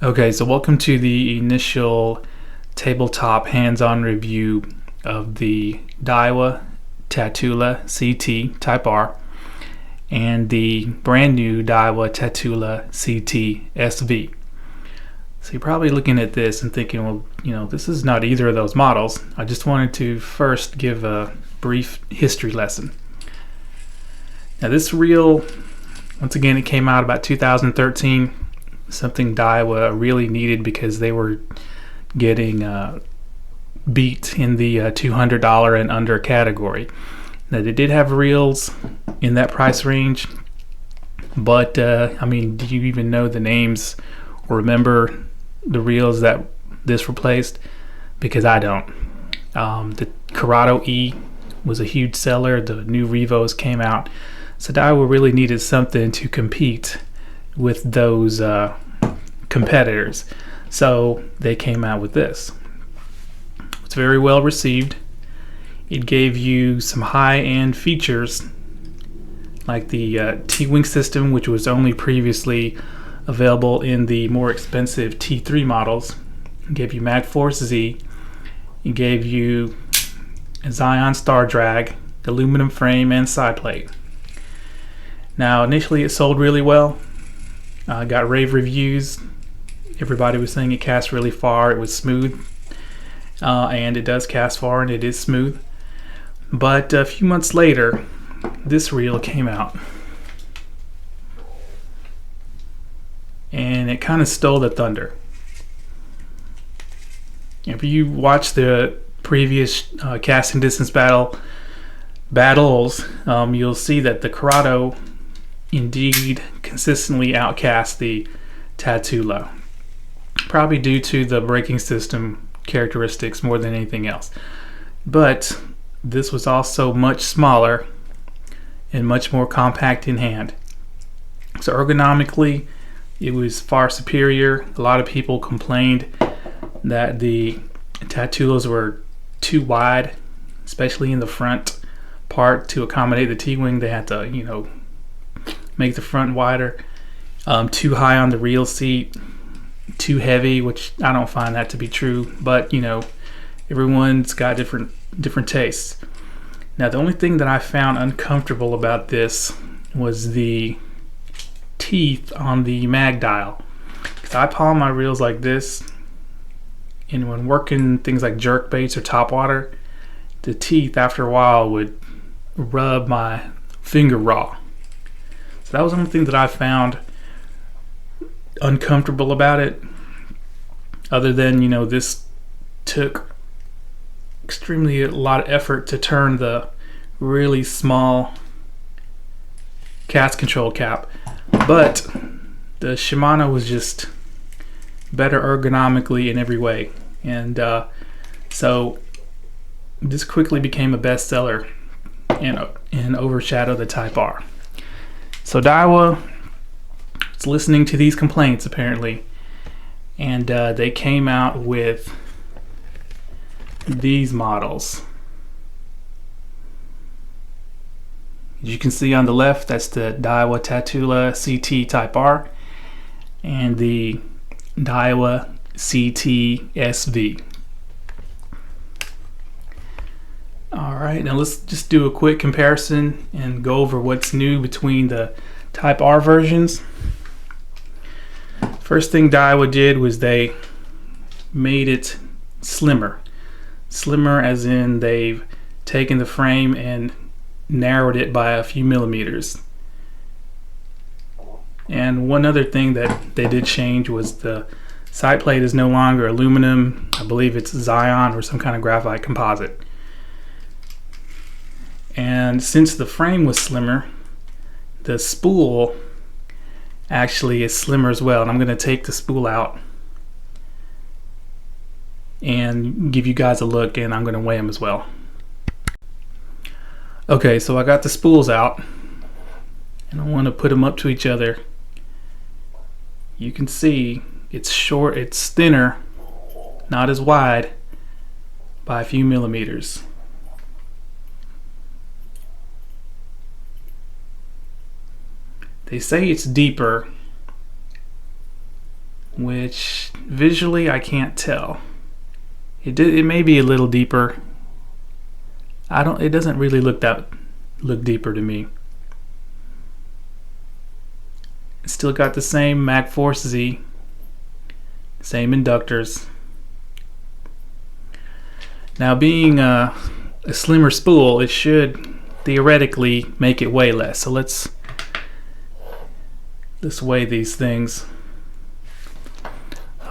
Okay, so welcome to the initial tabletop hands-on review of the DAIWA TATULA CT Type R and the brand new DAIWA TATULA CT SV. So you're probably looking at this and thinking, well, this is not either of those models. I just wanted to first give a brief history lesson. Now this reel, once again, it came out about 2013. Something DAIWA really needed because they were getting beat in the $200 and under category. Now they did have reels in that price range, but I mean, do you even know the names or remember the reels that this replaced? Because I don't. The CURADO E was a huge seller. The new REVOs came out, so DAIWA really needed something to compete with those competitors, so they came out with this. It's very well received. It gave you some high-end features like the T-wing system, which was only previously available in the more expensive T3 models. It gave you Mag Force Z. It gave you a Zion Star Drag, aluminum frame, and side plate. Now initially it sold really well. Got rave reviews. Everybody was saying it cast really far. It was smooth, and it does cast far, and it is smooth. But a few months later, this reel came out, and it kind of stole the thunder. If you watch the previous casting distance battles, you'll see that the CURADO indeed consistently outcast the TATULA, probably due to the braking system characteristics more than anything else. But this was also much smaller and much more compact in hand, so ergonomically it was far superior. A lot of people complained that the TATULAs were too wide, especially in the front part to accommodate the T-wing. They had to make the front wider, too high on the reel seat, too heavy, which I don't find that to be true, but everyone's got different tastes. Now the only thing that I found uncomfortable about this was the teeth on the mag dial, because I palm my reels like this, and when working things like jerk baits or top water, the teeth after a while would rub my finger raw. So that was the only thing that I found uncomfortable about it, other than this took extremely a lot of effort to turn the really small cast control cap, but the Shimano was just better ergonomically in every way, and so this quickly became a bestseller and overshadowed the Type R. So DAIWA was listening to these complaints apparently, and they came out with these models. As you can see on the left, that's the DAIWA TATULA CT Type R and the DAIWA CT SV. Alright, now let's just do a quick comparison and go over what's new between the Type R versions. First thing DAIWA did was they made it slimmer. Slimmer as in they've taken the frame and narrowed it by a few millimeters. And one other thing that they did change was the side plate is no longer aluminum. I believe it's Zion or some kind of graphite composite. And since the frame was slimmer, the spool actually is slimmer as well. And I'm going to take the spool out and give you guys a look, and I'm going to weigh them as well. Okay, so I got the spools out, and I want to put them up to each other. You can see it's short, it's thinner, not as wide by a few millimeters. They say it's deeper which visually I can't tell. It may be a little deeper. It doesn't really look deeper to me. It's still got the same Mag Force Z, same inductors. Now, being a slimmer spool, it should theoretically make it weigh less. So let's weigh these things.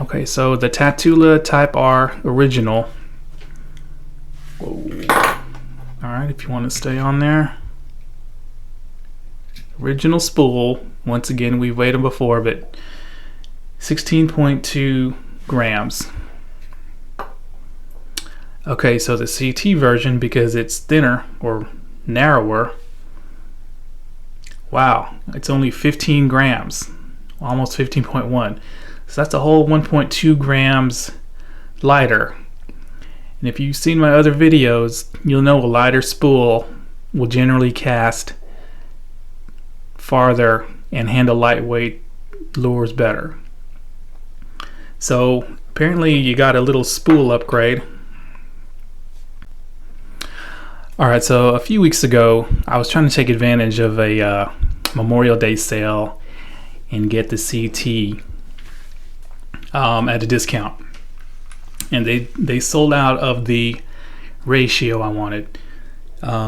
Okay, so the TATULA Type R original. Whoa. Alright, if you want to stay on there. Original spool, once again, we've weighed them before, but 16.2 grams. Okay, so the CT version, because it's thinner or narrower, wow, it's only 15 grams, almost 15.1. So that's a whole 1.2 grams lighter. And if you've seen my other videos, you'll know a lighter spool will generally cast farther and handle lightweight lures better. So apparently you got a little spool upgrade. Alright, so a few weeks ago I was trying to take advantage of a Memorial Day sale and get the CT at a discount, and they sold out of the ratio I wanted.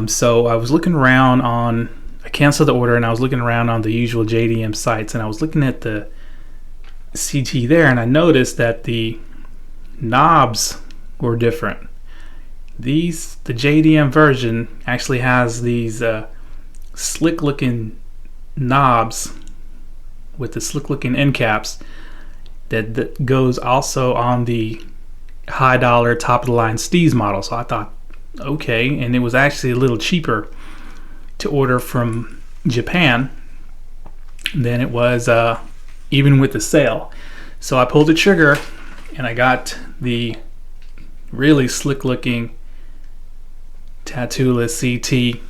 So I was looking around I canceled the order, and I was looking around on the usual JDM sites, and I was looking at the CT there, and I noticed that the knobs were different. The JDM version actually has these slick looking knobs with the slick looking end caps that goes also on the high dollar top of the line STEEZ model. So I thought, okay, and it was actually a little cheaper to order from Japan than it was even with the sale. So I pulled the trigger and I got the really slick looking TATULA CT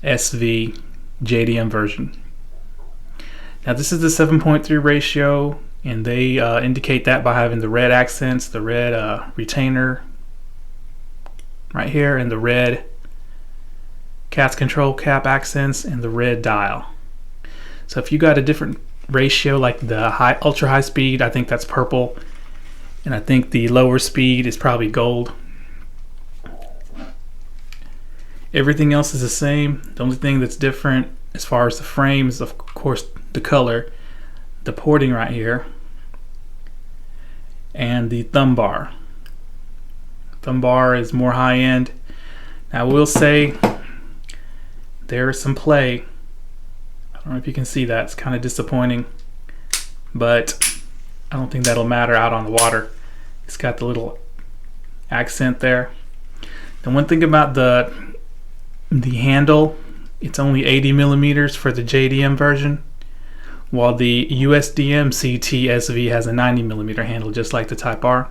SV JDM version. Now this is the 7.3 ratio, and they indicate that by having the red accents, the red retainer right here, and the red cast control cap accents, and the red dial. So if you got a different ratio, like the ultra high speed, I think that's purple, and I think the lower speed is probably gold. Everything else is the same. The only thing that's different as far as the frame is, of course, the color, the porting right here, and the thumb bar. Thumb bar is more high end. Now I will say there is some play. I don't know if you can see that. It's kind of disappointing, but I don't think that'll matter out on the water. It's got the little accent there. The one thing about the handle, it's only 80 millimeters for the JDM version, while the USDM CT SV has a 90 millimeter handle, just like the Type R.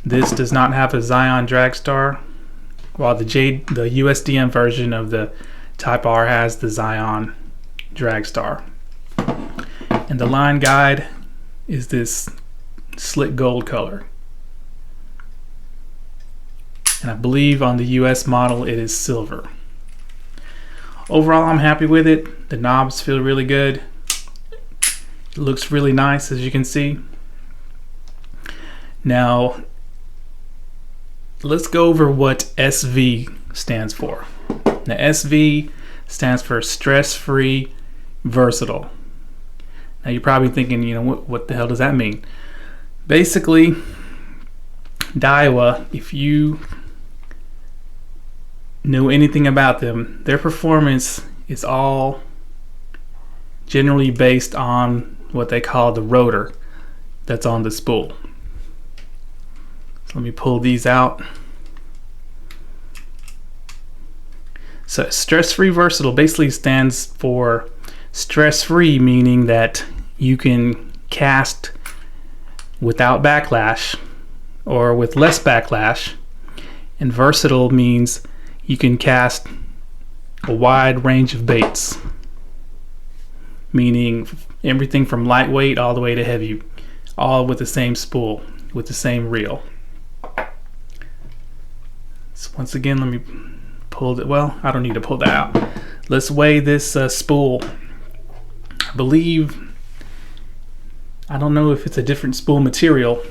This does not have a Zion drag star, while the USDM version of the Type R has the Zion drag star. And the line guide is this slick gold color. And I believe on the US model it is silver. Overall, I'm happy with it. The knobs feel really good. It looks really nice, as you can see. Now let's go over what SV stands for. Now SV stands for stress-free versatile. Now you're probably thinking, you know, what the hell does that mean? Basically, DAIWA, if you know anything about them, their performance is all generally based on what they call the rotor that's on the spool. So let me pull these out. So stress-free versatile basically stands for stress-free, meaning that you can cast without backlash or with less backlash, and versatile means you can cast a wide range of baits, meaning everything from lightweight all the way to all with the same spool, with the same reel. So once again, let me pull it. Well, I don't need to pull that out. Let's weigh this spool. I believe, I don't know if it's a different spool material,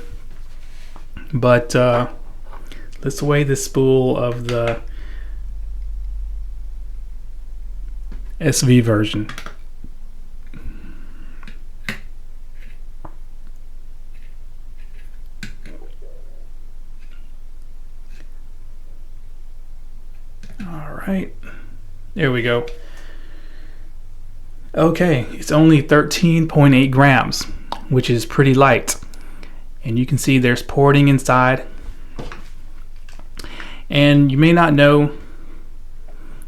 but let's weigh the spool of the SV version. All right, there we go. Okay, it's only 13.8 grams, which is pretty light. And you can see there's porting inside. And you may not know,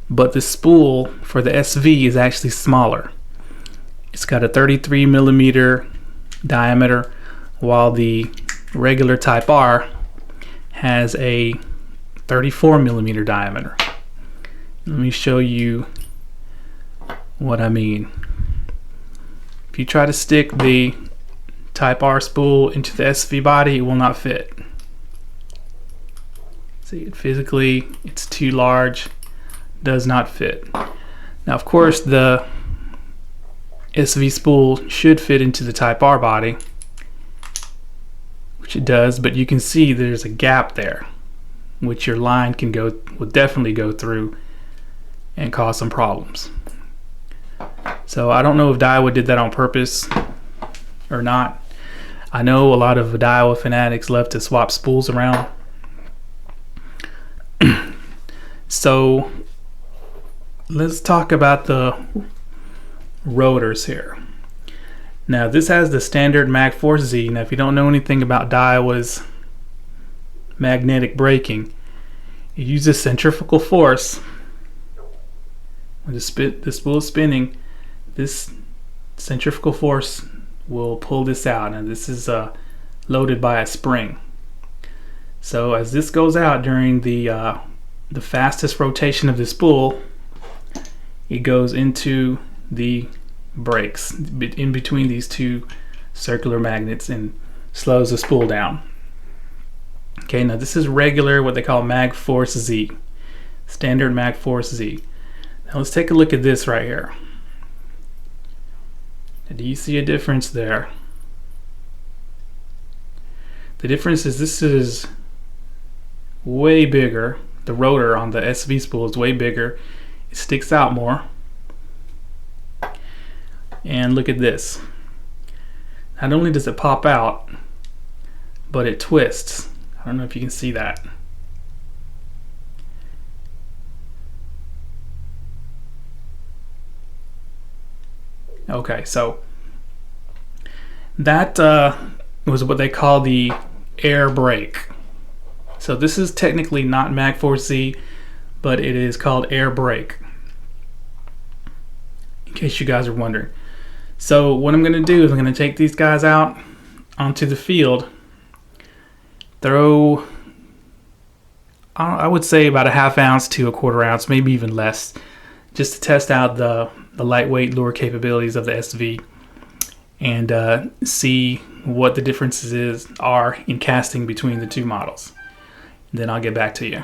but the spool for the SV is actually smaller. It's got a 33 millimeter diameter, while the regular Type R has a 34 millimeter diameter. Let me show you what I mean. If you try to stick the Type R spool into the SV body, it will not fit. See, it physically, it's too large, does not fit. Now, of course, the SV spool should fit into the Type R body, which it does, but you can see there's a gap there, which your line will definitely go through and cause some problems. So I don't know if DAIWA did that on purpose or not. I know a lot of DAIWA fanatics love to swap spools around. So let's talk about the rotors here. Now this has the standard Mag Force Z. Now if you don't know anything about DAIWA's magnetic braking, it uses centrifugal force. When the spool is spinning, this centrifugal force will pull this out, and this is loaded by a spring. So as this goes out during the fastest rotation of the spool, it goes into the brakes in between these two circular magnets and slows the spool down. Okay, now this is regular, what they call Mag Force Z, standard Mag Force Z. Now let's take a look at this right here. Do you see a difference there? The difference is this is way bigger. The rotor on the SV spool is way bigger. It sticks out more. And look at this. Not only does it pop out, but it twists. I don't know if you can see that. Okay, so that was what they call the air brake. So this is technically not Mag Force Z, but it is called air brake, in case you guys are wondering. So what I'm going to do is I'm going to take these guys out onto the field, throw, I would say about a ½ ounce to a ¼ ounce, maybe even less, just to test out the lightweight lure capabilities of the SV, and see what the differences are in casting between the two models. Then I'll get back to you.